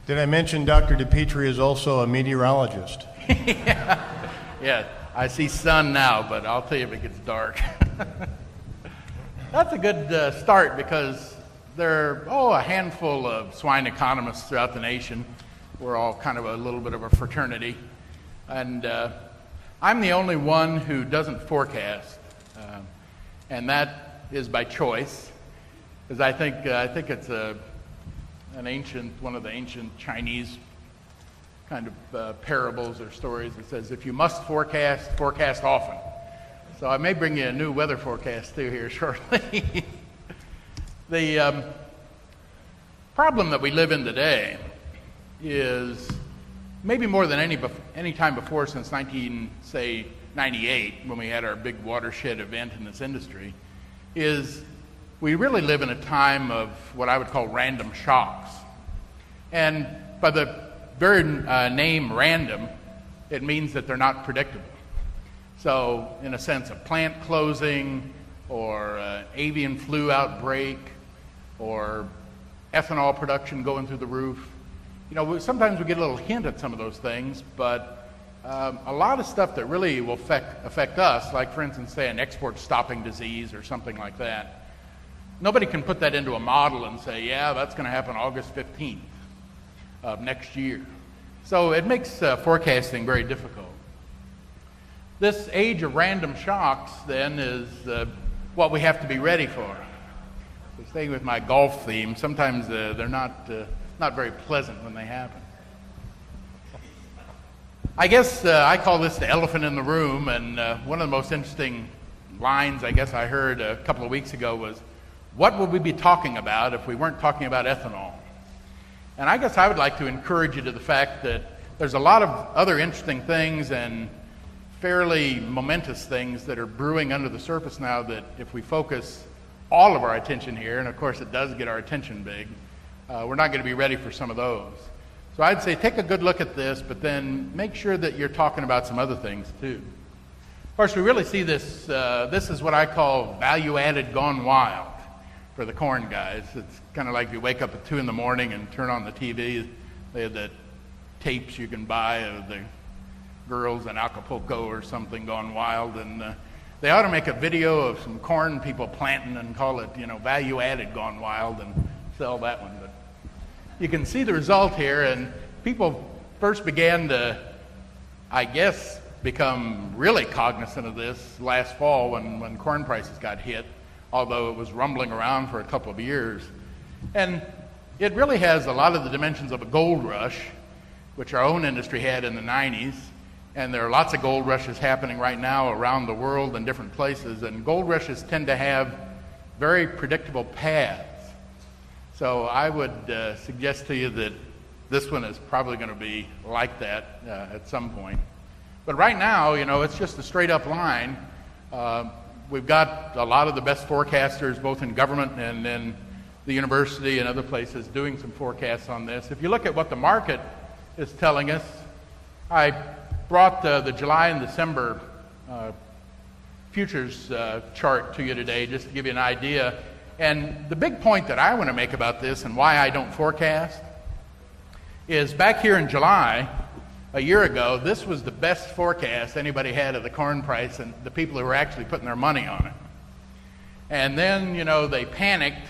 Did I mention Dr. DiPietre is also a meteorologist? Yeah, I see sun now, but I'll tell you if it gets dark. That's a good start because there are a handful of swine economists throughout the nation. We're all kind of a little bit of a fraternity. And I'm the only one who doesn't forecast, and that is by choice, because I think it's one of the ancient Chinese kind of parables or stories that says, if you must forecast, forecast often. So I may bring you a new weather forecast too here shortly. The problem that we live in today is maybe more than any time before since 1998, when we had our big watershed event in this industry, is we really live in a time of what I would call random shocks. And by the very name random, it means that they're not predictable. So in a sense, a plant closing or avian flu outbreak or ethanol production going through the roof, sometimes we get a little hint at some of those things, but a lot of stuff that really will affect us, like for instance, say an export stopping disease or something like that, nobody can put that into a model and say, yeah, that's going to happen August 15th of next year. So it makes forecasting very difficult. This age of random shocks, then, is what we have to be ready for. So staying with my golf theme, sometimes they're not very pleasant when they happen. I guess I call this the elephant in the room, and one of the most interesting lines I guess I heard a couple of weeks ago was, what would we be talking about if we weren't talking about ethanol? And I guess I would like to encourage you to the fact that there's a lot of other interesting things and fairly momentous things that are brewing under the surface now that if we focus all of our attention here, and of course it does get our attention big, we're not going to be ready for some of those. So I'd say take a good look at this, but then make sure that you're talking about some other things too. Of course, we really see this, this is what I call value-added gone wild for the corn guys. It's kind of like you wake up at 2 in the morning and turn on the TV. They have the tapes you can buy of the girls in Acapulco or something gone wild, and they ought to make a video of some corn people planting and call it, value-added gone wild and sell that one. But you can see the result here, and people first began to, I guess, become really cognizant of this last fall when corn prices got hit, although it was rumbling around for a couple of years. And it really has a lot of the dimensions of a gold rush, which our own industry had in the 90s. And there are lots of gold rushes happening right now around the world in different places. And gold rushes tend to have very predictable paths. So I would suggest to you that this one is probably going to be like that at some point. But right now, it's just a straight up line. We've got a lot of the best forecasters, both in government and in the university and other places, doing some forecasts on this. If you look at what the market is telling us, I brought the July and December futures chart to you today just to give you an idea. And the big point that I want to make about this and why I don't forecast is back here in July, a year ago, this was the best forecast anybody had of the corn price and the people who were actually putting their money on it. And then, they panicked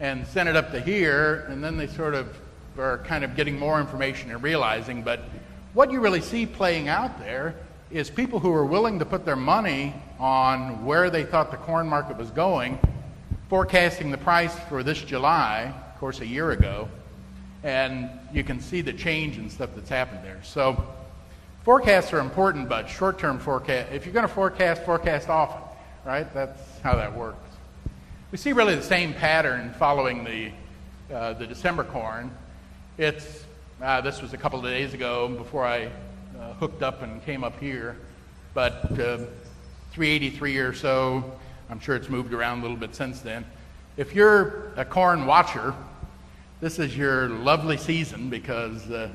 and sent it up to here, and then they sort of are kind of getting more information and realizing. But what you really see playing out there is people who are willing to put their money on where they thought the corn market was going, forecasting the price for this July, of course a year ago, and you can see the change and stuff that's happened there. So forecasts are important, but short-term forecast, if you're going to forecast often, right? That's how that works. We see really the same pattern following the December corn. This was a couple of days ago before I hooked up and came up here, but 383 or so. I'm sure it's moved around a little bit since then. If you're a corn watcher, this is your lovely season because, a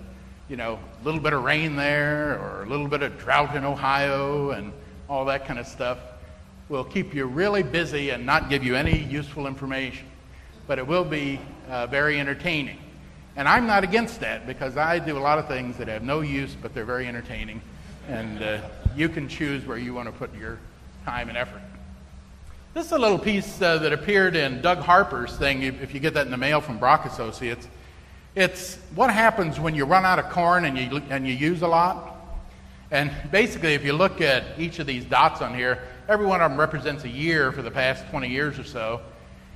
little bit of rain there or a little bit of drought in Ohio and all that kind of stuff will keep you really busy and not give you any useful information. But it will be very entertaining. And I'm not against that because I do a lot of things that have no use, but they're very entertaining. And you can choose where you want to put your time and effort. This is a little piece that appeared in Doug Harper's thing, if you get that in the mail from Brock Associates. It's what happens when you run out of corn and you use a lot. And basically, if you look at each of these dots on here, every one of them represents a year for the past 20 years or so.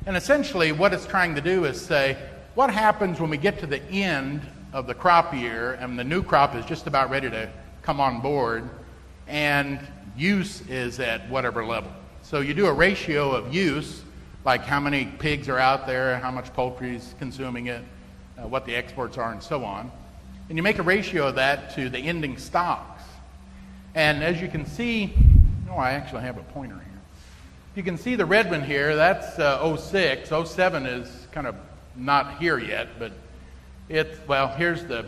And essentially, what it's trying to do is say, what happens when we get to the end of the crop year and the new crop is just about ready to come on board and use is at whatever level. So you do a ratio of use, like how many pigs are out there, how much poultry is consuming it, what the exports are, and so on. And you make a ratio of that to the ending stocks. And as you can see, I actually have a pointer here. You can see the red one here, that's 06. 07 is kind of not here yet, but here's the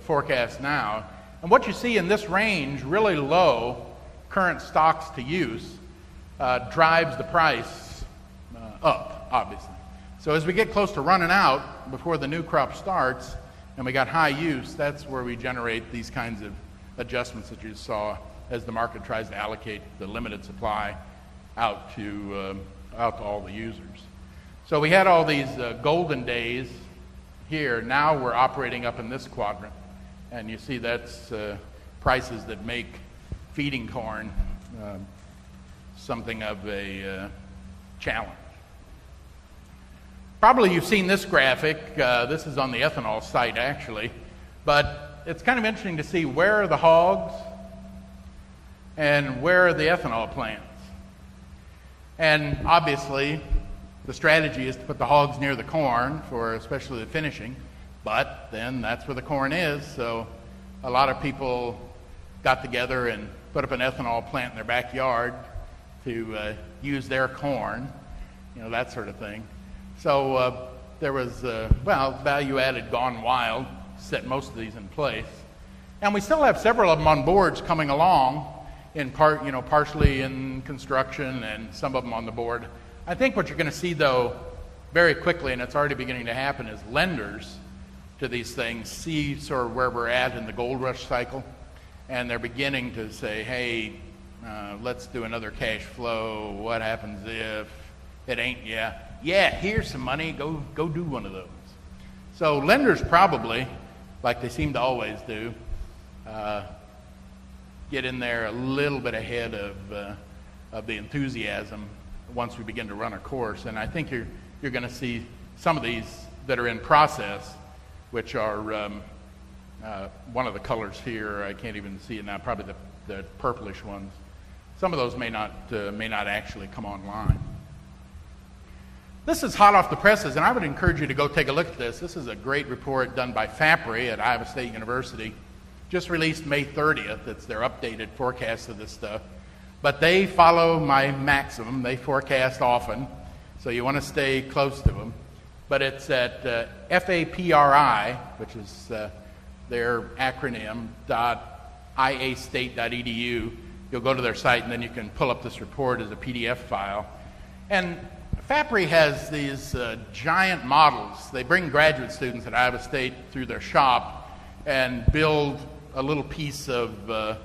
forecast now. And what you see in this range, really low current stocks to use, drives the price up, obviously. So as we get close to running out before the new crop starts, and we got high use, that's where we generate these kinds of adjustments that you saw as the market tries to allocate the limited supply out to all the users. So we had all these golden days here. Now we're operating up in this quadrant, and you see that's prices that make feeding corn something of a challenge. Probably you've seen this graphic. This is on the ethanol site, actually. But it's kind of interesting to see where are the hogs and where are the ethanol plants. And obviously, the strategy is to put the hogs near the corn for especially the finishing. But then that's where the corn is. So a lot of people got together and put up an ethanol plant in their backyard to use their corn, that sort of thing. So there was, Valueadded gone wild, set most of these in place. And we still have several of them on boards coming along, in part, partially in construction and some of them on the board. I think what you're going to see, though, very quickly, and it's already beginning to happen, is lenders to these things see sort of where we're at in the gold rush cycle, and they're beginning to say, hey, let's do another cash flow. What happens if it ain't? Yeah, here's some money. Go do one of those. So lenders probably, like they seem to always do, get in there a little bit ahead of the enthusiasm once we begin to run a course. And I think you're going to see some of these that are in process, which are one of the colors here. I can't even see it now. Probably the purplish ones. Some of those may not actually come online. This is hot off the presses, and I would encourage you to go take a look at this. This is a great report done by FAPRI at Iowa State University, just released May 30th. It's their updated forecast of this stuff. But they follow my maximum. They forecast often, so you want to stay close to them. But it's at FAPRI, which is their acronym, .iastate.edu. You'll go to their site, and then you can pull up this report as a PDF file. And FAPRI has these giant models. They bring graduate students at Iowa State through their shop and build a little piece of the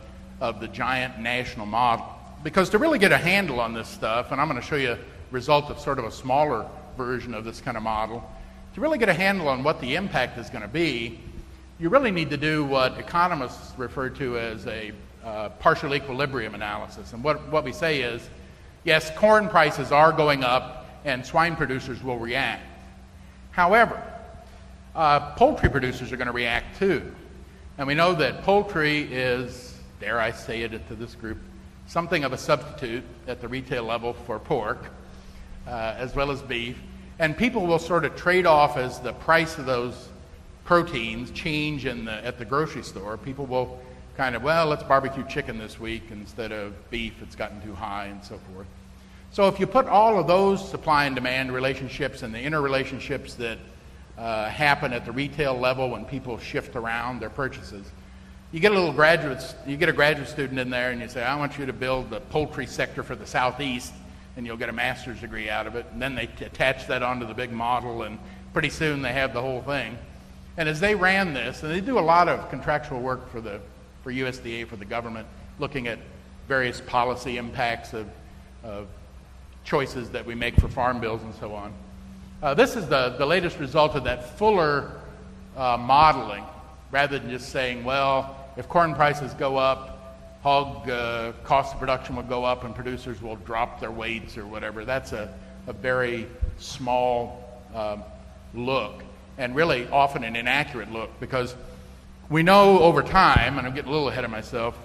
giant national model. Because to really get a handle on this stuff, and I'm going to show you a result of sort of a smaller version of this kind of model, to really get a handle on what the impact is going to be, you really need to do what economists refer to as a partial equilibrium analysis. And what we say is, yes, corn prices are going up, and swine producers will react. However, poultry producers are going to react too. And we know that poultry is, dare I say it to this group, something of a substitute at the retail level for pork, as well as beef. And people will sort of trade off as the price of those proteins change at the grocery store. People will kind of, let's barbecue chicken this week instead of beef. It's gotten too high and so forth. So if you put all of those supply and demand relationships and the interrelationships that happen at the retail level when people shift around their purchases, you get a graduate student in there and you say, I want you to build the poultry sector for the Southeast, and you'll get a master's degree out of it. And then they attach that onto the big model, and pretty soon they have the whole thing. And as they ran this, and they do a lot of contractual work for USDA, for the government, looking at various policy impacts of choices that we make for farm bills and so on. This is the latest result of that fuller modeling, rather than just saying, well, if corn prices go up, hog cost of production will go up and producers will drop their weights or whatever. That's a very small look, and really often an inaccurate look, because we know over time, and I'm getting a little ahead of myself,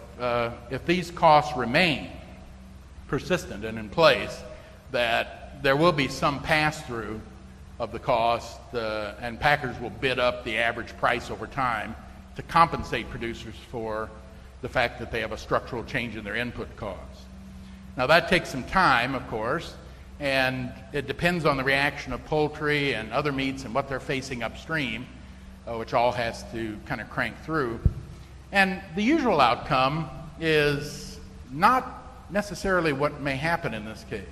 if these costs remain persistent and in place, that there will be some pass-through of the cost, and packers will bid up the average price over time to compensate producers for the fact that they have a structural change in their input costs. Now that takes some time, of course, and it depends on the reaction of poultry and other meats and what they're facing upstream, which all has to kind of crank through. And the usual outcome is not necessarily what may happen in this case.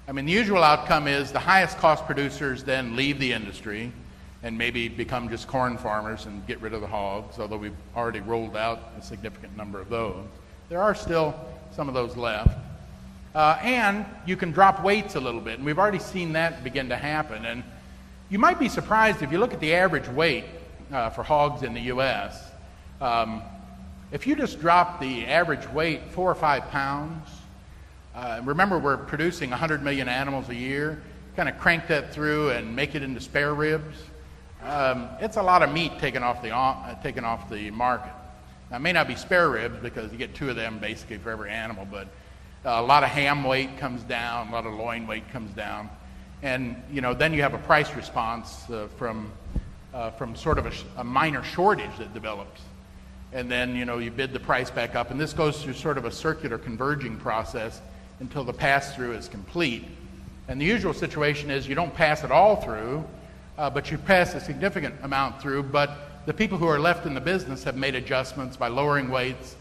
I mean, the usual outcome is the highest cost producers then leave the industry and maybe become just corn farmers and get rid of the hogs, although we've already rolled out a significant number of those. There are still some of those left. And you can drop weights a little bit, and we've already seen that begin to happen. And you might be surprised if you look at the average weight for hogs in the U.S. If you just drop the average weight 4 or 5 pounds, remember we're producing 100 million animals a year, kind of crank that through and make it into spare ribs. It's a lot of meat taken off the market. Now, it may not be spare ribs because you get 2 of them basically for every animal, but a lot of ham weight comes down, a lot of loin weight comes down, and then you have a price response from sort of a minor shortage that develops, and then you bid the price back up, and this goes through sort of a circular converging process until the pass-through is complete. And the usual situation is you don't pass it all through, but you pass a significant amount through, but the people who are left in the business have made adjustments by lowering weights,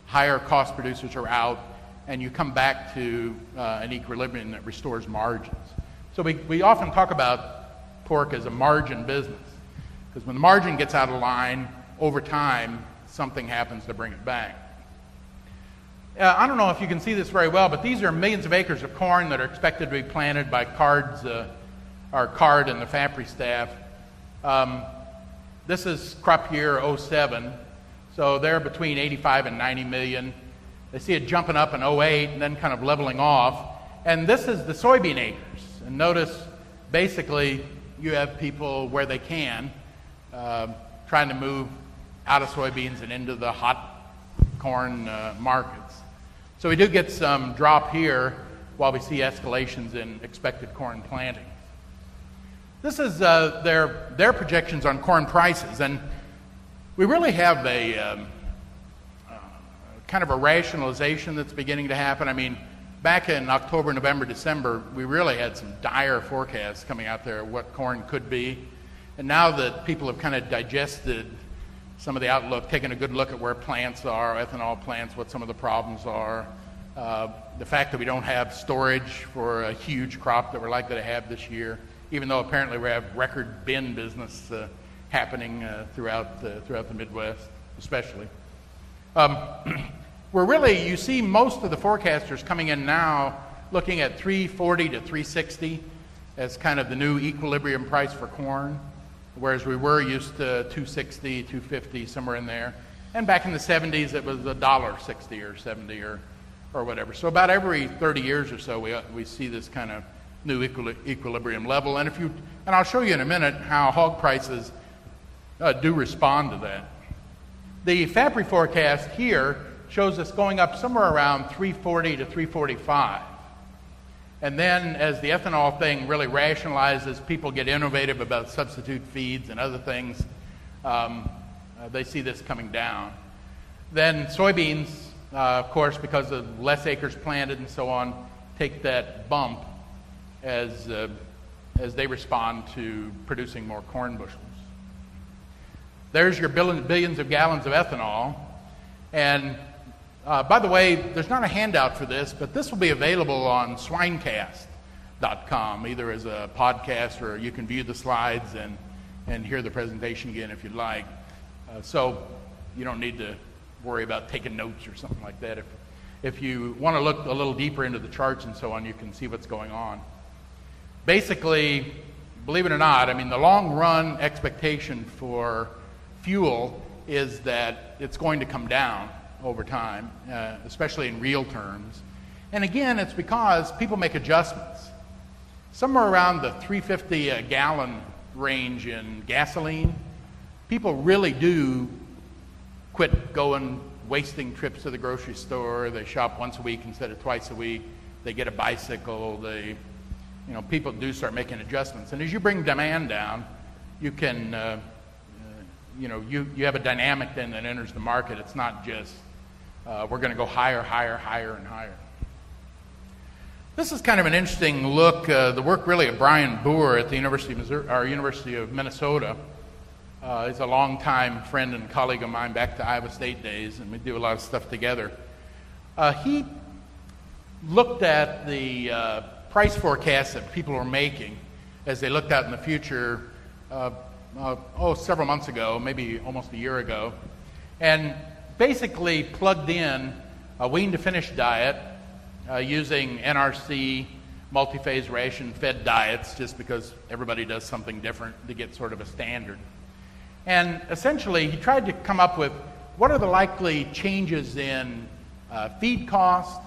higher cost producers are out, and you come back to an equilibrium that restores margins. So we often talk about pork as a margin business, because when the margin gets out of line, over time, something happens to bring it back. I don't know if you can see this very well, but these are millions of acres of corn that are expected to be planted by CARD and the FAPRI staff. This is crop year 07, so they're between 85 and 90 million. They see it jumping up in 08 and then kind of leveling off. And this is the soybean acres. And notice, basically, you have people where they can, trying to move out of soybeans and into the hot corn markets. So we do get some drop here while we see escalations in expected corn plantings. This is their projections on corn prices, and we really have a kind of a rationalization that's beginning to happen. I mean, back in October, November, December, we really had some dire forecasts coming out there of what corn could be. And now that people have kind of digested some of the outlook, taken a good look at where plants are, ethanol plants, what some of the problems are, the fact that we don't have storage for a huge crop that we're likely to have this year, even though apparently we have record bin business happening throughout the Midwest, especially. You see most of the forecasters coming in now looking at 340 to 360 as kind of the new equilibrium price for corn, whereas we were used to 260, 250, somewhere in there. And back in the 70s, it was $1.60 or 70 or whatever. So about every 30 years or so, we see this kind of new equilibrium level. And I'll show you in a minute how hog prices do respond to that. The FAPRI forecast here shows us going up somewhere around 340 to 345. And then as the ethanol thing really rationalizes, people get innovative about substitute feeds and other things, they see this coming down. Then soybeans, of course, because of less acres planted and so on, take that bump as they respond to producing more corn bushels. There's your billions of gallons of ethanol. And by the way, there's not a handout for this, but this will be available on swinecast.com, either as a podcast or you can view the slides and hear the presentation again if you'd like. So you don't need to worry about taking notes or something like that. If you want to look a little deeper into the charts and so on, you can see what's going on. Basically, believe it or not, I mean, the long run expectation for fuel is that it's going to come down over time, especially in real terms. And again, it's because people make adjustments. Somewhere around the 350 a gallon range in gasoline, people really do quit wasting trips to the grocery store. They shop once a week instead of twice a week. They get a bicycle. People do start making adjustments. And as you bring demand down, you can, you have a dynamic then that enters the market. It's not just we're going to go higher, higher, higher, and higher. This is kind of an interesting look. The work really of Brian Boer at the University of Minnesota. He's a longtime friend and colleague of mine back to Iowa State days, and we do a lot of stuff together. He looked at the price forecasts that people were making as they looked out in the future several months ago, maybe almost a year ago, and basically plugged in a wean to finish diet using NRC multi-phase ration fed diets, just because everybody does something different to get sort of a standard. And essentially, he tried to come up with what are the likely changes in feed cost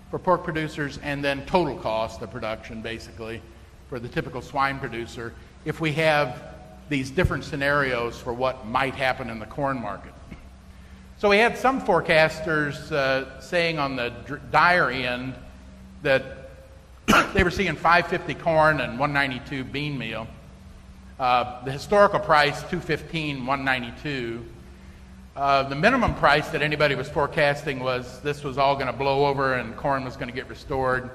for pork producers and then total cost of production, basically, for the typical swine producer if we have these different scenarios for what might happen in the corn market. So we had some forecasters saying on the dire end that they were seeing $5.50 corn and $1.92 bean meal. The historical price, $2.15, $1.92. The minimum price that anybody was forecasting was this was all going to blow over and corn was going to get restored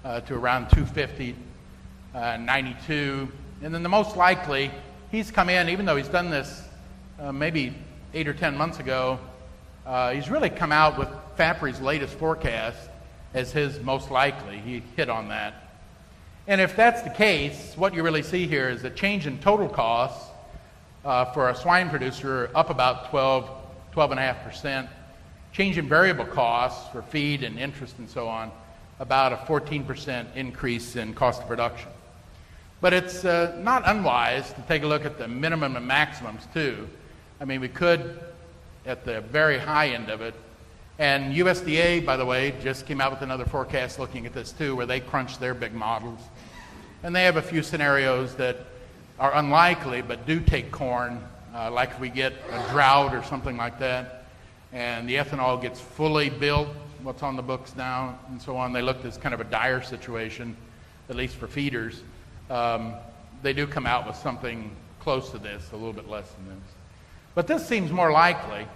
to around $2.50, $92. And then the most likely, he's come in, even though he's done this maybe 8 or 10 months ago, he's really come out with FAPRI's latest forecast as his most likely. He hit on that. And if that's the case, what you really see here is a change in total costs for a swine producer up about 12.5%. Change in variable costs for feed and interest and so on, about a 14% increase in cost of production. But it's not unwise to take a look at the minimum and maximums too. I mean, we could, at the very high end of it, and USDA, by the way, just came out with another forecast looking at this too, where they crunched their big models. And they have a few scenarios that are unlikely but do take corn, like if we get a drought or something like that, and the ethanol gets fully built, what's on the books now, and so on. They looked as kind of a dire situation, at least for feeders. They do come out with something close to this, a little bit less than this. But this seems more likely.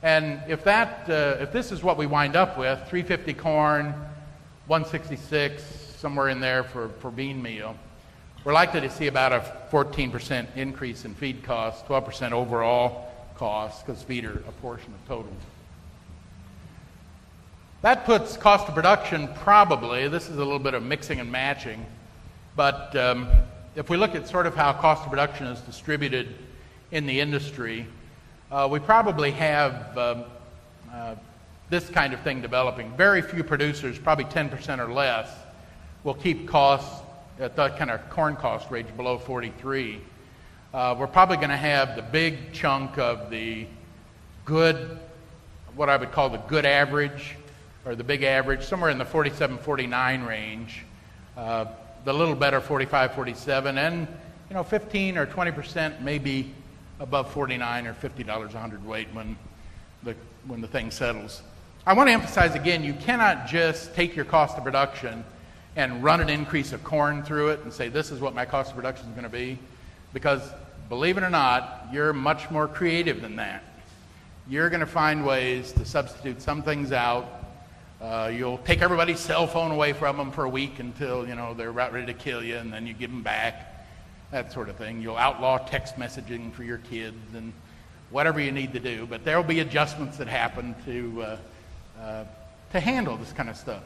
And if this is what we wind up with, $3.50 corn, $1.66, somewhere in there for bean meal, we're likely to see about a 14% increase in feed costs, 12% overall costs, because feed are a portion of total. That puts cost of production probably, this is a little bit of mixing and matching, but if we look at sort of how cost of production is distributed in the industry, we probably have this kind of thing developing. Very few producers, probably 10% or less, will keep costs at that kind of corn cost range below 43. We're probably going to have the big chunk of the good, what I would call the good average, or the big average, somewhere in the 47, 49 range. The little better 45, 47, and 15 or 20% maybe above 49 or $50 a hundredweight when the thing settles. I want to emphasize again, you cannot just take your cost of production and run an increase of corn through it and say this is what my cost of production is going to be, because believe it or not, you're much more creative than that. You're going to find ways to substitute some things out. You'll take everybody's cell phone away from them for a week until they're about ready to kill you, and then you give them back. That sort of thing. You'll outlaw text messaging for your kids and whatever you need to do, but there will be adjustments that happen to handle this kind of stuff.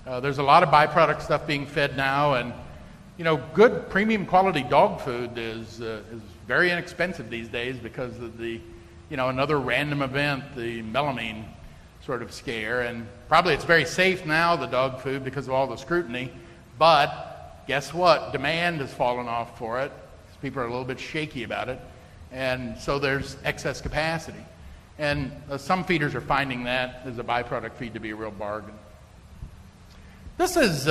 There's a lot of byproduct stuff being fed now, and good premium quality dog food is very inexpensive these days because of the, another random event, the melamine sort of scare. And probably it's very safe now, the dog food, because of all the scrutiny. But guess what? Demand has fallen off for it. People are a little bit shaky about it. And so there's excess capacity. And some feeders are finding that as a byproduct feed to be a real bargain. This is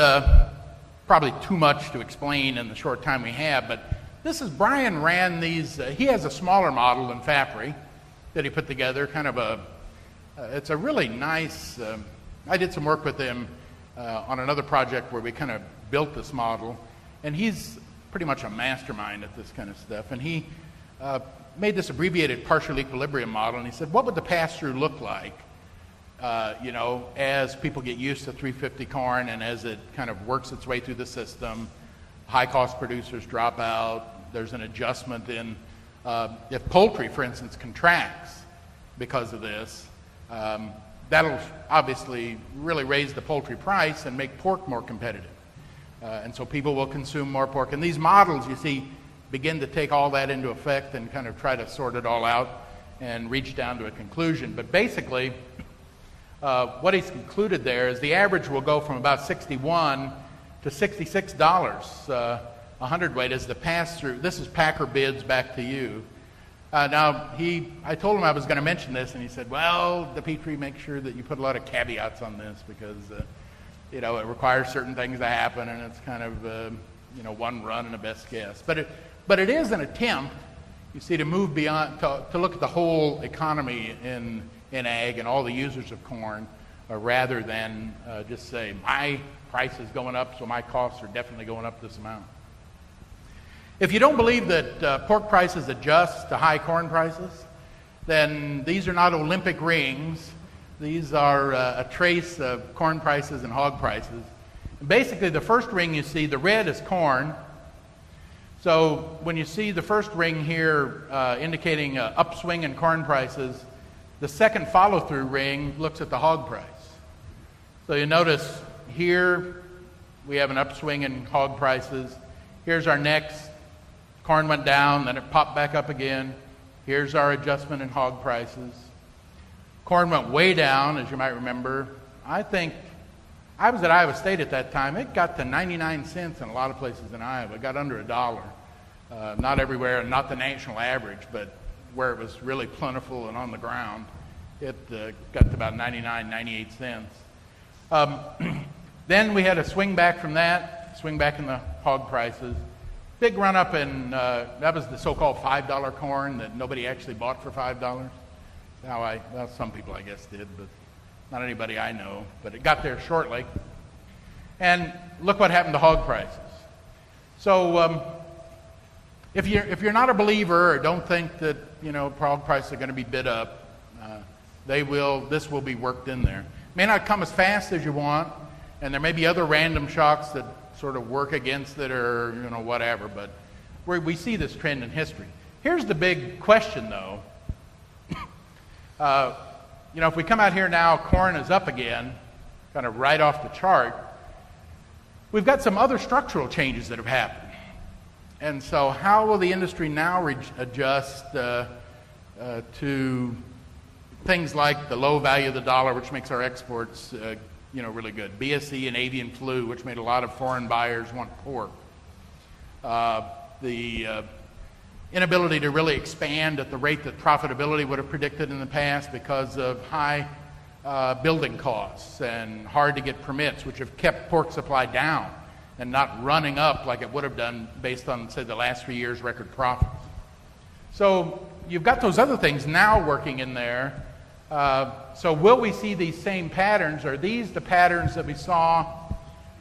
probably too much to explain in the short time we have, but Brian ran these, he has a smaller model than Fapri that he put together, kind of it's a really nice, I did some work with him on another project where we kind of built this model, and he's pretty much a mastermind at this kind of stuff, and he made this abbreviated partial equilibrium model, and he said, what would the pass-through look like, as people get used to 350 corn and as it kind of works its way through the system, high-cost producers drop out, there's an adjustment in, if poultry, for instance, contracts because of this, that'll obviously really raise the poultry price and make pork more competitive. And so people will consume more pork. And these models, you see, begin to take all that into effect and kind of try to sort it all out and reach down to a conclusion. But basically, what he's concluded there is the average will go from about $61 to $66 a hundredweight as the pass-through. This is Packer bids back to you. Now, I told him I was going to mention this, and he said, well, DiPietre, make sure that you put a lot of caveats on this because, it requires certain things to happen, and it's kind of, one run and a best guess. But it is an attempt, you see, to move beyond, to look at the whole economy in ag and all the users of corn, rather than just say, my price is going up, so my costs are definitely going up this amount. If you don't believe that pork prices adjust to high corn prices, then these are not Olympic rings. These are a trace of corn prices and hog prices. And basically, the first ring you see, the red is corn. So when you see the first ring here indicating an upswing in corn prices, the second follow-through ring looks at the hog price. So you notice here we have an upswing in hog prices. Here's our next. Corn went down, then it popped back up again. Here's our adjustment in hog prices. Corn went way down, as you might remember. I think, I was at Iowa State at that time. It got to 99 cents in a lot of places in Iowa. It got under $1. Not everywhere, not the national average, but where it was really plentiful and on the ground, it got to about 99, 98 cents. Then we had a swing back from that, swing back in the hog prices. Big run up in, that was the so-called $5 corn that nobody actually bought for $5. Well, some people I guess did, but not anybody I know. But it got there shortly. And look what happened to hog prices. So if you're not a believer or don't think that, hog prices are going to be bid up, this will be worked in there. It may not come as fast as you want, and there may be other random shocks that sort of work against it or, whatever, but we see this trend in history. Here's the big question, though. If we come out here now, corn is up again, kind of right off the chart. We've got some other structural changes that have happened. And so how will the industry now adjust to things like the low value of the dollar, which makes our exports really good. BSE and avian flu, which made a lot of foreign buyers want pork. The inability to really expand at the rate that profitability would have predicted in the past because of high building costs and hard to get permits, which have kept pork supply down and not running up like it would have done based on, say, the last 3 years' record profits. So you've got those other things now working in there. So will we see these same patterns? Are these the patterns that we saw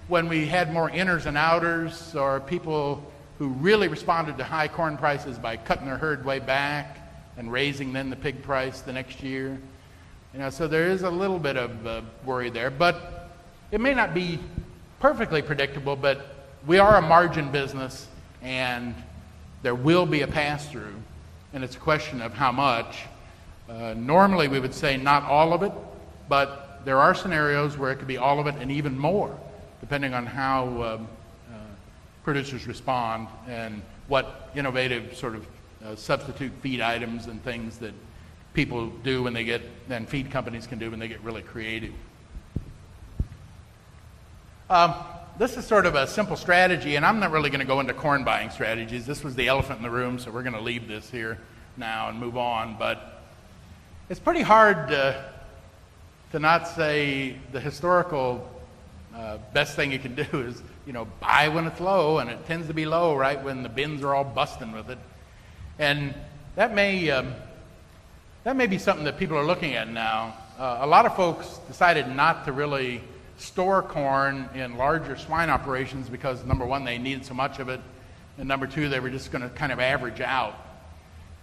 when we had more inners and outers, or people who really responded to high corn prices by cutting their herd way back and raising then the pig price the next year? So there is a little bit of worry there, but it may not be perfectly predictable, but we are a margin business and there will be a pass-through, and it's a question of how much. Normally we would say not all of it, but there are scenarios where it could be all of it and even more, depending on how producers respond and what innovative sort of substitute feed items and things that people do when they get, and feed companies can do when they get really creative. This is sort of a simple strategy, and I'm not really going to go into corn buying strategies. This was the elephant in the room, so we're going to leave this here now and move on. But it's pretty hard to not say the historical best thing you can do is, buy when it's low, and it tends to be low right when the bins are all busting with it. And that may be something that people are looking at now. A lot of folks decided not to really store corn in larger swine operations because, number one, they needed so much of it, and number two, they were just going to kind of average out.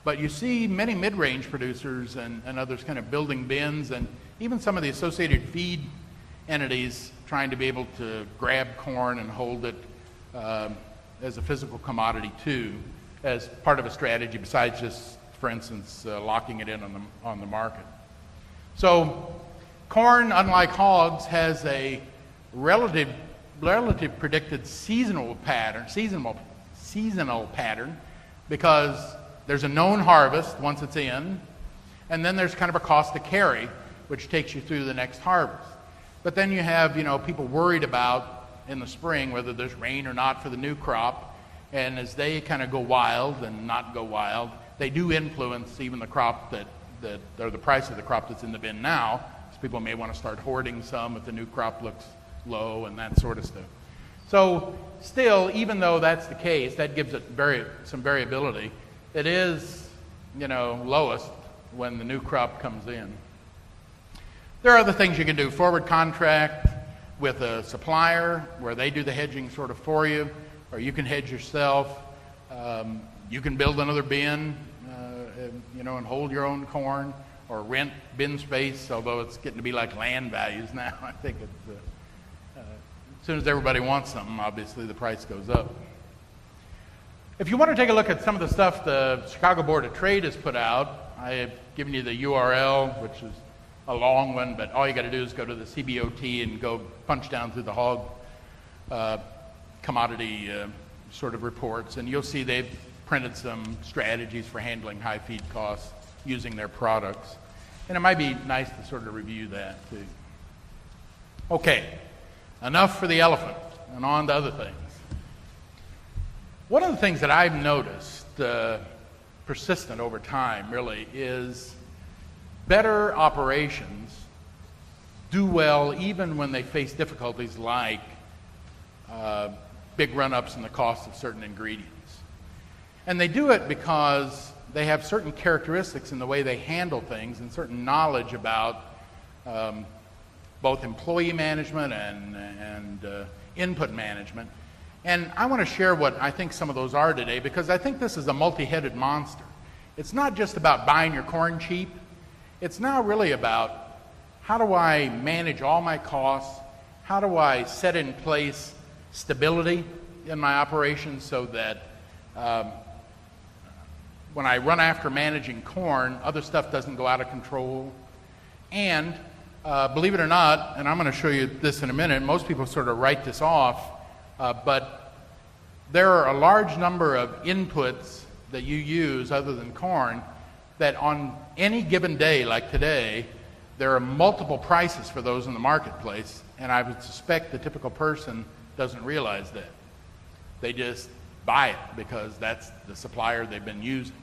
But you see many mid-range producers and others kind of building bins, and even some of the associated feed entities trying to be able to grab corn and hold it as a physical commodity too, as part of a strategy besides just, for instance, locking it in on the market. So corn, unlike hogs, has a relative predicted seasonal pattern because there's a known harvest once it's in, and then there's kind of a cost to carry, which takes you through the next harvest. But then you have, people worried about in the spring whether there's rain or not for the new crop, and as they kind of go wild and not go wild, they do influence even the crop or the price of the crop that's in the bin now. People may want to start hoarding some if the new crop looks low and that sort of stuff. So still, even though that's the case, that gives it some variability. It is, lowest when the new crop comes in. There are other things you can do. Forward contract with a supplier where they do the hedging sort of for you, or you can hedge yourself. You can build another bin, and hold your own corn, or rent bin space, although it's getting to be like land values now. I think it's, as soon as everybody wants something, obviously the price goes up. If you want to take a look at some of the stuff the Chicago Board of Trade has put out, I have given you the URL, which is a long one, but all you got to do is go to the CBOT and go punch down through the hog commodity sort of reports, and you'll see they've printed some strategies for handling high feed costs using their products. And it might be nice to sort of review that too. Okay, enough for the elephant, and on to other things. One of the things that I've noticed persistent over time really is better operations do well even when they face difficulties like big run-ups in the cost of certain ingredients. And they do it because they have certain characteristics in the way they handle things and certain knowledge about both employee management and input management. And I want to share what I think some of those are today, because I think this is a multi-headed monster. It's not just about buying your corn cheap. It's now really about how do I manage all my costs? How do I set in place stability in my operations so that when I run after managing corn, other stuff doesn't go out of control. And believe it or not, and I'm going to show you this in a minute, most people sort of write this off, but there are a large number of inputs that you use other than corn that on any given day, like today, there are multiple prices for those in the marketplace, and I would suspect the typical person doesn't realize that. They just buy it because that's the supplier they've been using.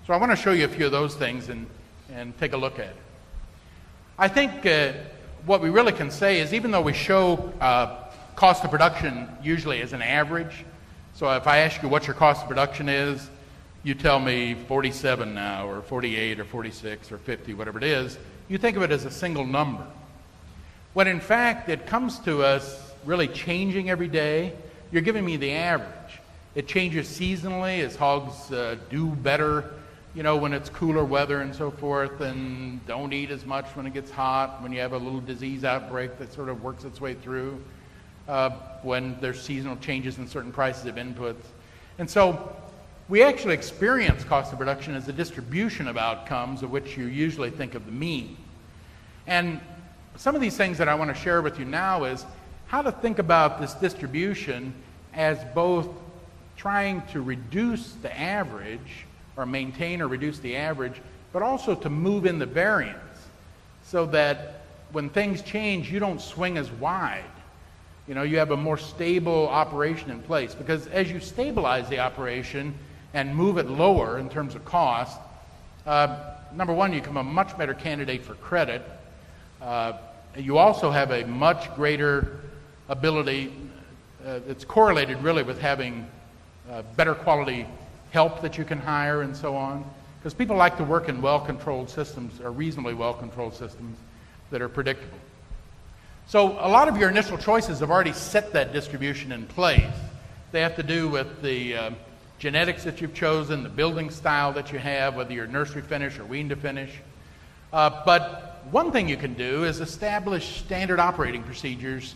So I want to show you a few of those things and take a look at it. I think what we really can say is, even though we show cost of production usually as an average, so if I ask you what your cost of production is, you tell me 47 now, or 48, or 46, or 50, whatever it is, you think of it as a single number. When in fact it comes to us really changing every day, you're giving me the average. It changes seasonally as hogs do better, when it's cooler weather and so forth, and don't eat as much when it gets hot, when you have a little disease outbreak that sort of works its way through, when there's seasonal changes in certain prices of inputs. And so we actually experience cost of production as a distribution of outcomes, of which you usually think of the mean. And some of these things that I want to share with you now is how to think about this distribution as both trying to reduce the average or maintain or reduce the average, but also to move in the variance so that when things change, you don't swing as wide. You have a more stable operation in place, because as you stabilize the operation and move it lower in terms of cost, number one, you become a much better candidate for credit. You also have a much greater ability, it's correlated really with having better quality help that you can hire and so on, because people like to work in well-controlled systems, or reasonably well-controlled systems that are predictable. So a lot of your initial choices have already set that distribution in place. They have to do with the genetics that you've chosen, the building style that you have, whether you're nursery finish or wean to finish. But one thing you can do is establish standard operating procedures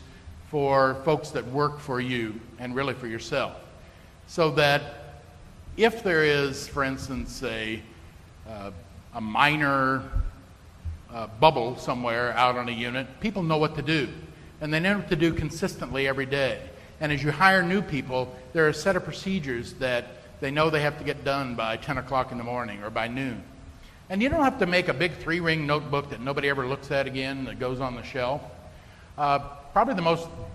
for folks that work for you and really for yourself, so that if there is, for instance, a minor bubble somewhere out on a unit, people know what to do, and they know what to do consistently every day. And as you hire new people, there are a set of procedures that they know they have to get done by 10 o'clock in the morning or by noon. And you don't have to make a big 3-ring notebook that nobody ever looks at again that goes on the shelf. Probably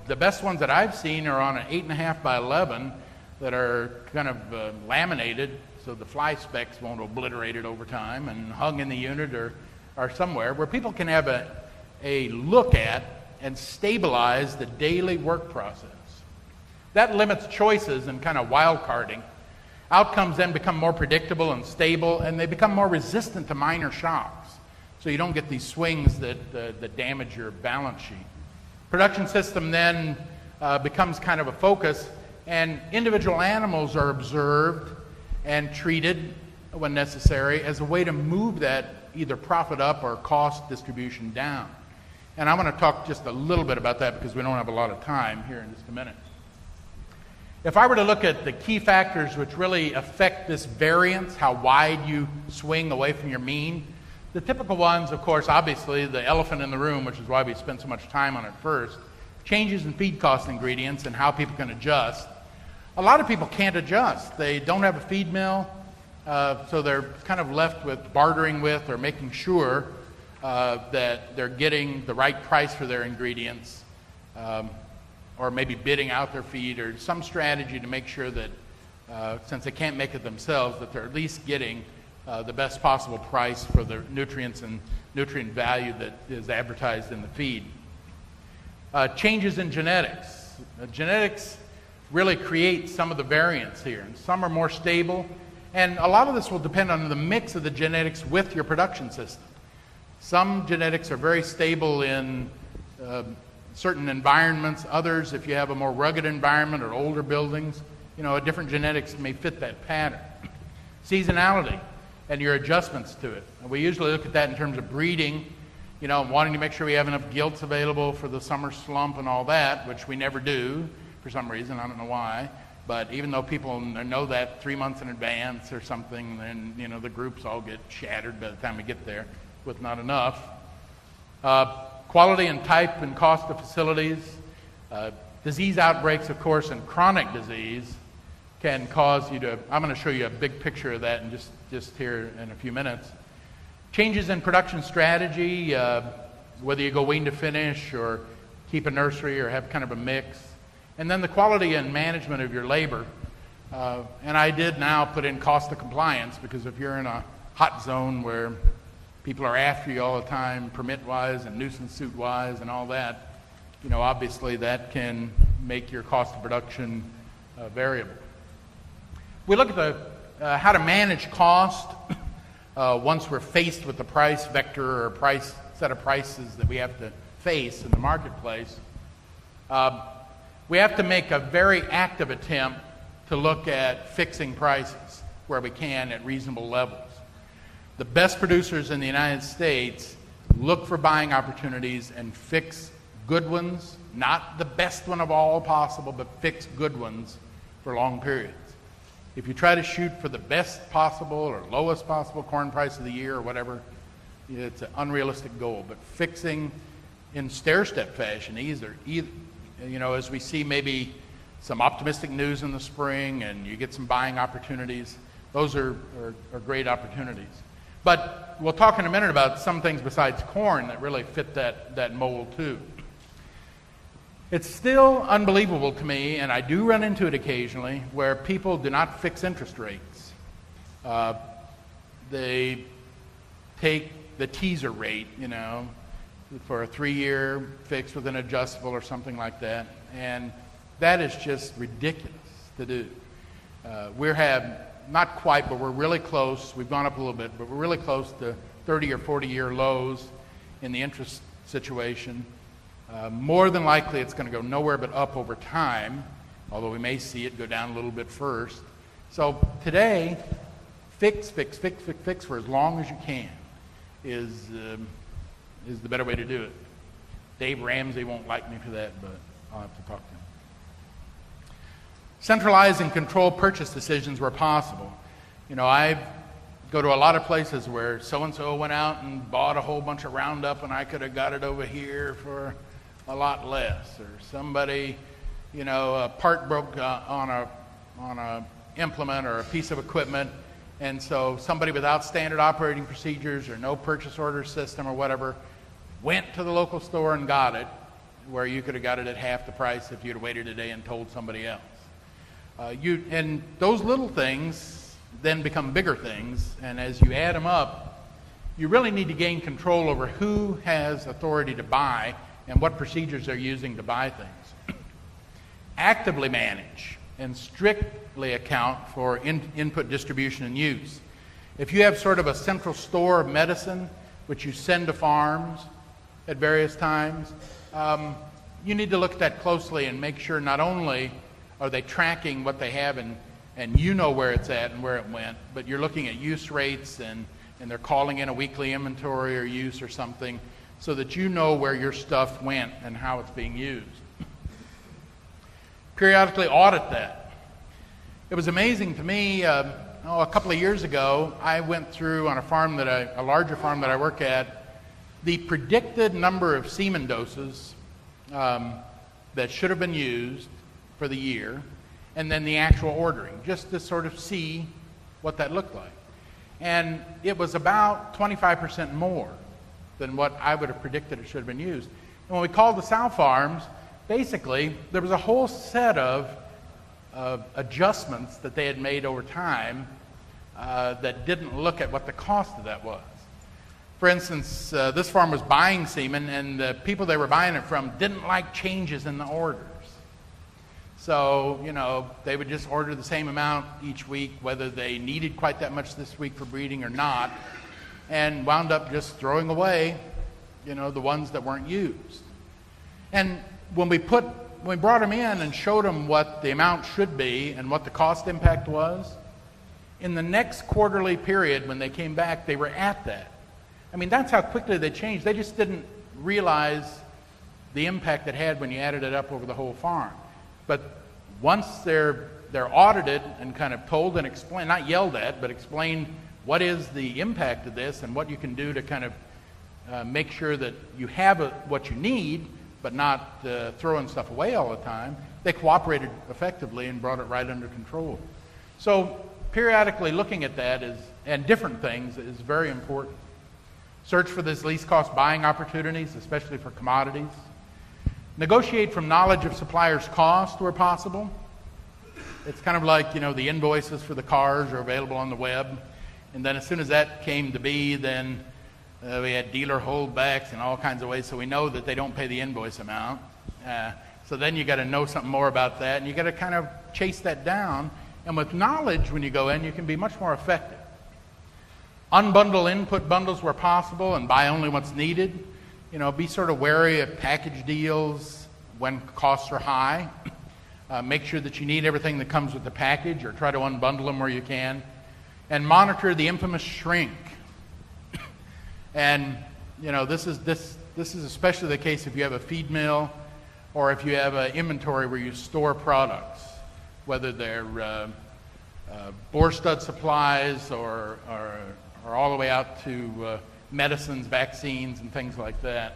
the best ones that I've seen are on an 8.5 by 11 that are kind of laminated so the fly specks won't obliterate it over time, and hung in the unit or somewhere where people can have a look at and stabilize the daily work process. That limits choices and kind of wild carding. Outcomes then become more predictable and stable, and they become more resistant to minor shocks. So you don't get these swings that damage your balance sheet. Production system then becomes kind of a focus, and individual animals are observed and treated when necessary as a way to move that either profit up or cost distribution down. And I want to talk just a little bit about that because we don't have a lot of time here in just a minute. If I were to look at the key factors which really affect this variance, how wide you swing away from your mean, the typical ones, of course, obviously the elephant in the room, which is why we spent so much time on it first, changes in feed cost ingredients and how people can adjust. A lot of people can't adjust. They don't have a feed mill, so they're kind of left with bartering with or making sure that they're getting the right price for their ingredients, or maybe bidding out their feed, or some strategy to make sure that since they can't make it themselves, that they're at least getting the best possible price for the nutrients and nutrient value that is advertised in the feed. Changes in genetics. Genetics really create some of the variance here, and some are more stable, and a lot of this will depend on the mix of the genetics with your production system. Some genetics are very stable in certain environments. Others, if you have a more rugged environment or older buildings, a different genetics may fit that pattern. Seasonality and your adjustments to it. And we usually look at that in terms of breeding, wanting to make sure we have enough gilts available for the summer slump and all that, which we never do for some reason. I don't know why. But even though people know that 3 months in advance or something, then the groups all get shattered by the time we get there with not enough. Quality and type and cost of facilities. Disease outbreaks, of course, and chronic disease can cause you to, I'm going to show you a big picture of that in just here in a few minutes. Changes in production strategy, whether you go wean to finish or keep a nursery or have kind of a mix. And then the quality and management of your labor. And I did now put in cost of compliance, because if you're in a hot zone where people are after you all the time, permit-wise and nuisance suit-wise and all that, obviously that can make your cost of production variable. We look at how to manage cost once we're faced with the price vector or set of prices that we have to face in the marketplace. We have to make a very active attempt to look at fixing prices where we can at reasonable levels. The best producers in the United States look for buying opportunities and fix good ones, not the best one of all possible, but fix good ones for long periods. If you try to shoot for the best possible or lowest possible corn price of the year or whatever, it's an unrealistic goal. But fixing in stair-step fashion, either as we see maybe some optimistic news in the spring and you get some buying opportunities, Those are great opportunities. But we'll talk in a minute about some things besides corn that really fit that mold too. It's still unbelievable to me, and I do run into it occasionally, where people do not fix interest rates. They take the teaser rate, for a 3-year fix with an adjustable or something like that, and that is just ridiculous to do. We have, not quite, but we're really close. We've gone up a little bit, but we're really close to 30 or 40-year lows in the interest situation. More than likely, it's going to go nowhere but up over time, although we may see it go down a little bit first. So today, fix for as long as you can is the better way to do it. Dave Ramsey won't like me for that, but I'll have to talk to him. Centralize and control purchase decisions where possible. I go to a lot of places where so-and-so went out and bought a whole bunch of Roundup and I could have got it over here for a lot less. Or somebody, a part broke on a implement or a piece of equipment, and so somebody without standard operating procedures or no purchase order system or whatever went to the local store and got it, where you could have got it at half the price if you'd waited a day and told somebody else. And those little things then become bigger things, and as you add them up, you really need to gain control over who has authority to buy and what procedures they're using to buy things. Actively manage and strictly account for input, distribution, and use. If you have sort of a central store of medicine, which you send to farms at various times, you need to look at that closely and make sure not only are they tracking what they have and you know where it's at and where it went, but you're looking at use rates and they're calling in a weekly inventory or use or something so that you know where your stuff went and how it's being used. Periodically audit that. It was amazing to me, a couple of years ago, I went through on a larger farm that I work at, the predicted number of semen doses that should have been used for the year, and then the actual ordering, just to sort of see what that looked like. And it was about 25% more than what I would have predicted it should have been used. And when we called the sow farms, basically, there was a whole set of adjustments that they had made over time that didn't look at what the cost of that was. For instance, this farm was buying semen, and the people they were buying it from didn't like changes in the orders. So, they would just order the same amount each week, whether they needed quite that much this week for breeding or not, and wound up just throwing away, the ones that weren't used. And when we brought them in and showed them what the amount should be and what the cost impact was, in the next quarterly period when they came back, they were at that. I mean, that's how quickly they changed. They just didn't realize the impact it had when you added it up over the whole farm. But once they're audited and kind of told and explained, not yelled at, but explained what is the impact of this and what you can do to kind of make sure that you have what you need, but not throwing stuff away all the time, they cooperated effectively and brought it right under control. So periodically looking at that and different things is very important. Search for these least cost buying opportunities, especially for commodities. Negotiate from knowledge of suppliers' cost where possible. It's kind of like, the invoices for the cars are available on the web. And then as soon as that came to be, then we had dealer holdbacks and all kinds of ways, so we know that they don't pay the invoice amount. So then you got to know something more about that, and you got to kind of chase that down. And with knowledge, when you go in, you can be much more effective. Unbundle input bundles where possible and buy only what's needed. Be sort of wary of package deals when costs are high. Make sure that you need everything that comes with the package, or try to unbundle them where you can. And monitor the infamous shrink. And this is especially the case if you have a feed mill or if you have an inventory where you store products, whether they're bore stud supplies or all the way out to medicines, vaccines, and things like that.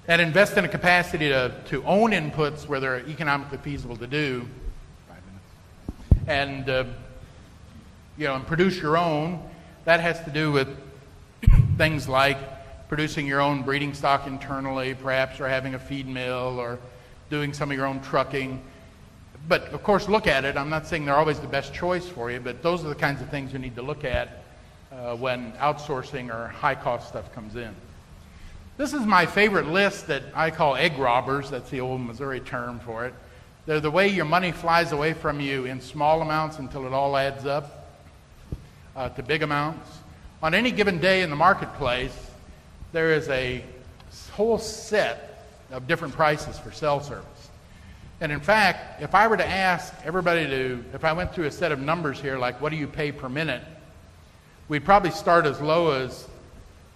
And invest in a capacity to own inputs where they're economically feasible to do. 5 minutes. And and produce your own. That has to do with things like producing your own breeding stock internally, perhaps, or having a feed mill, or doing some of your own trucking. But of course, look at it. I'm not saying they're always the best choice for you, but those are the kinds of things you need to look at when outsourcing or high-cost stuff comes in. This is my favorite list that I call egg robbers. That's the old Missouri term for it. They're the way your money flies away from you in small amounts until it all adds up to big amounts. On any given day in the marketplace, there is a whole set of different prices for cell service. And in fact, if I were to ask everybody if I went through a set of numbers here, like what do you pay per minute, we'd probably start as low as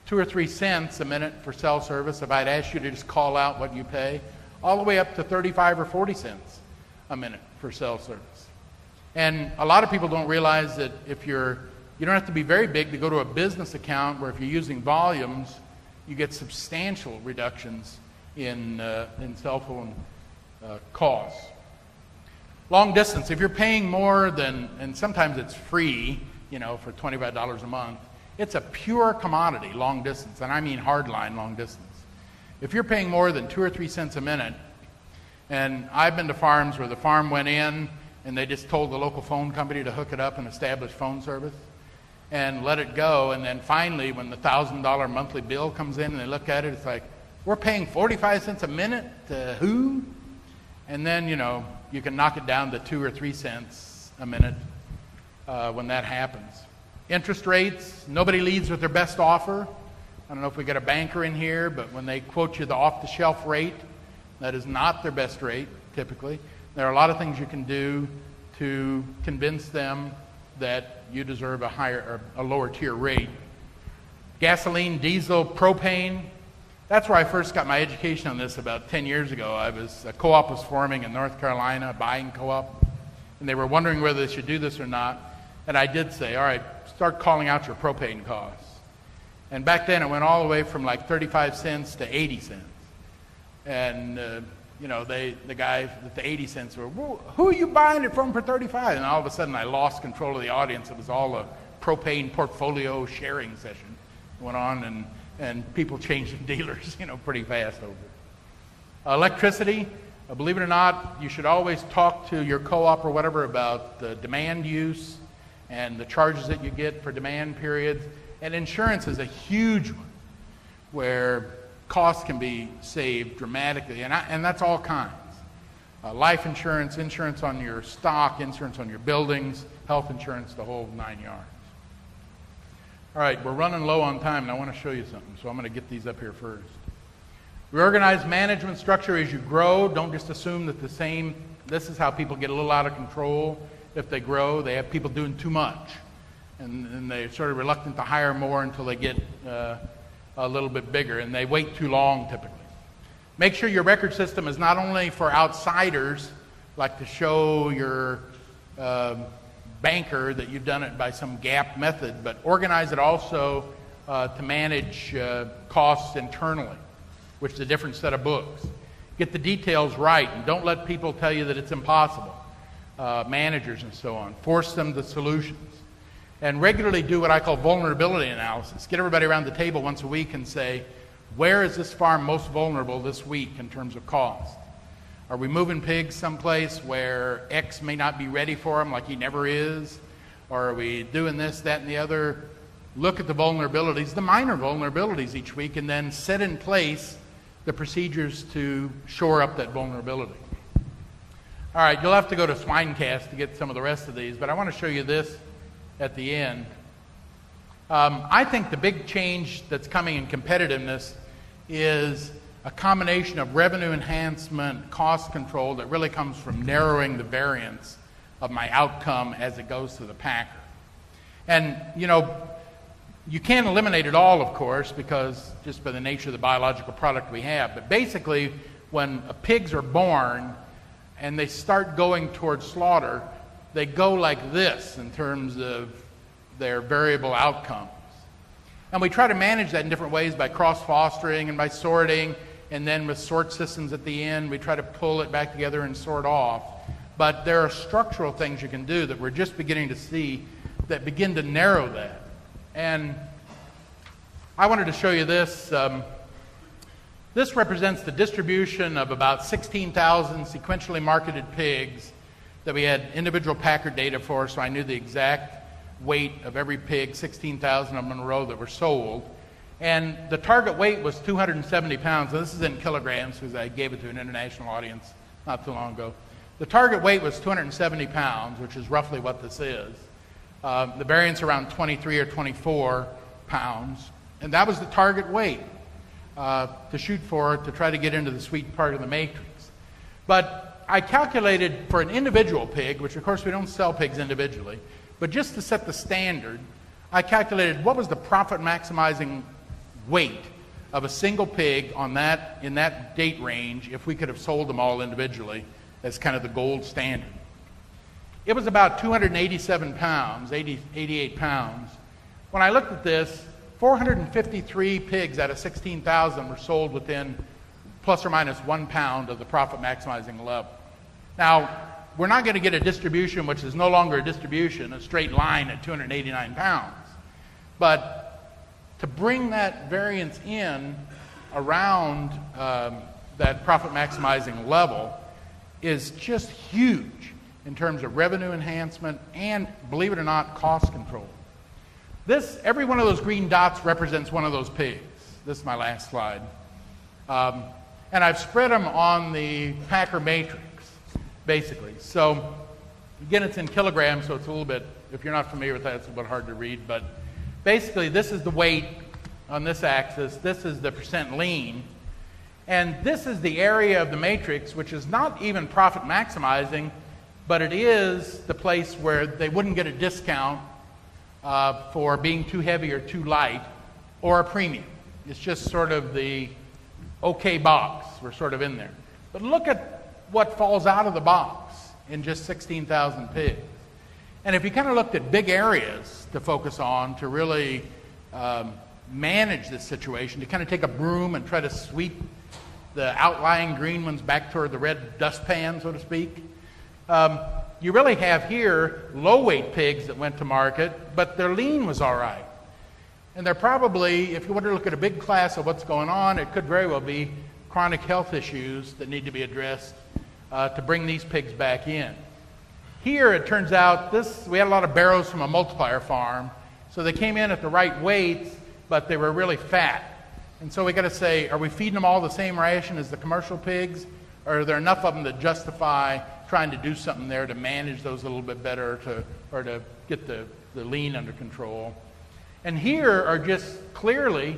2 or 3 cents a minute for cell service if I'd ask you to just call out what you pay, all the way up to 35 or 40 cents a minute for cell service. And a lot of people don't realize that you don't have to be very big to go to a business account where if you're using volumes, you get substantial reductions in cell phone costs. Long distance, if you're paying more than, and sometimes it's free, for $25 a month, it's a pure commodity, long distance, and I mean hardline long distance. If you're paying more than 2 or 3 cents a minute, and I've been to farms where the farm went in and they just told the local phone company to hook it up and establish phone service and let it go, and then finally when the $1,000 monthly bill comes in and they look at it, it's like, we're paying 45 cents a minute to who? And then, you can knock it down to 2 or 3 cents a minute when that happens. Interest rates, nobody leads with their best offer. I don't know if we got a banker in here, but when they quote you the off-the-shelf rate, that is not their best rate, typically. There are a lot of things you can do to convince them that you deserve a higher or a lower tier rate. Gasoline, diesel, propane, that's where I first got my education on this about 10 years ago. A co-op was forming in North Carolina, a buying co-op, and they were wondering whether they should do this or not. And I did say, all right, start calling out your propane costs. And back then it went all the way from like 35 cents to 80 cents. And, the guy at the 80 cents were, who are you buying it from for 35? And all of a sudden I lost control of the audience. It was all a propane portfolio sharing session went on, and people changing dealers, pretty fast over it. Electricity, believe it or not, you should always talk to your co-op or whatever about the demand use and the charges that you get for demand periods. And insurance is a huge one where costs can be saved dramatically, and that's all kinds. Life insurance, insurance on your stock, insurance on your buildings, health insurance, the whole 9 yards. All right, we're running low on time, and I want to show you something, so I'm going to get these up here first. Reorganize management structure as you grow. Don't just assume that this is how people get a little out of control. If they grow, they have people doing too much, and they're sort of reluctant to hire more until they get a little bit bigger, and they wait too long typically. Make sure your record system is not only for outsiders, like to show your banker that you've done it by some gap method, but organize it also to manage costs internally, which is a different set of books. Get the details right, and don't let people tell you that it's impossible. Managers and so on. Force them to solutions. And regularly do what I call vulnerability analysis. Get everybody around the table once a week and say, where is this farm most vulnerable this week in terms of cost? Are we moving pigs someplace where X may not be ready for them like he never is? Or are we doing this, that, and the other? Look at the vulnerabilities, the minor vulnerabilities each week, and then set in place the procedures to shore up that vulnerability. All right, you'll have to go to Swinecast to get some of the rest of these, but I want to show you this at the end. I think the big change that's coming in competitiveness is a combination of revenue enhancement, cost control that really comes from narrowing the variance of my outcome as it goes to the packer. And, you can't eliminate it all, of course, because just by the nature of the biological product we have. But basically, when pigs are born and they start going towards slaughter, they go like this in terms of their variable outcomes. And we try to manage that in different ways by cross-fostering and by sorting, and then with sort systems at the end, we try to pull it back together and sort off. But there are structural things you can do that we're just beginning to see that begin to narrow that. And I wanted to show you this. This represents the distribution of about 16,000 sequentially marketed pigs that we had individual packer data for, so I knew the exact weight of every pig, 16,000 of them in a row that were sold. And the target weight was 270 pounds. And this is in kilograms because I gave it to an international audience not too long ago. The target weight was 270 pounds, which is roughly what this is. The variance around 23 or 24 pounds. And that was the target weight to shoot for, to try to get into the sweet part of the matrix. But I calculated for an individual pig, which of course we don't sell pigs individually, but just to set the standard, I calculated what was the profit maximizing weight of a single pig on that, in that date range, if we could have sold them all individually as kind of the gold standard. It was about 287 pounds, 88 pounds. When I looked at this, 453 pigs out of 16,000 were sold within plus or minus 1 pound of the profit maximizing level. Now, we're not going to get a distribution which is no longer a distribution, a straight line at 289 pounds. But to bring that variance in around that profit maximizing level is just huge in terms of revenue enhancement and, believe it or not, cost control. Every one of those green dots represents one of those pigs. This is my last slide. And I've spread them on the packer matrix, basically. So, again, it's in kilograms, so it's a little bit, if you're not familiar with that, it's a little bit hard to read. But basically, this is the weight on this axis. This is the percent lean. And this is the area of the matrix, which is not even profit maximizing, but it is the place where they wouldn't get a discount for being too heavy or too light, or a premium. It's just sort of the okay box. We're sort of in there. But look at what falls out of the box in just 16,000 pigs. And if you kind of looked at big areas to focus on to really manage this situation, to kind of take a broom and try to sweep the outlying green ones back toward the red dustpan, so to speak, you really have here low-weight pigs that went to market, but their lean was all right. And they're probably, if you want to look at a big class of what's going on, it could very well be chronic health issues that need to be addressed to bring these pigs back in. Here, it turns out, we had a lot of barrows from a multiplier farm, so they came in at the right weights, but they were really fat. And so we got to say, are we feeding them all the same ration as the commercial pigs, or are there enough of them that justify trying to do something there to manage those a little bit better, or to get the lean under control? And here are just clearly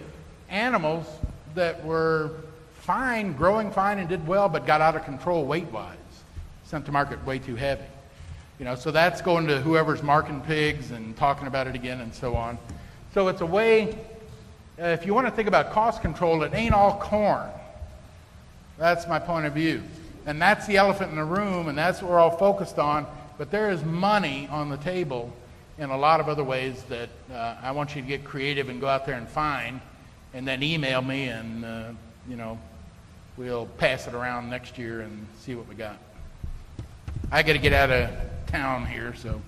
animals that were fine, growing fine and did well, but got out of control weight-wise, sent to market way too heavy. So that's going to whoever's marking pigs and talking about it again and so on. So it's a way, if you want to think about cost control, it ain't all corn. That's my point of view. And that's the elephant in the room, and that's what we're all focused on. But there is money on the table in a lot of other ways that I want you to get creative and go out there and find, and then email me, and we'll pass it around next year and see what we got. I got to get out of town here, so.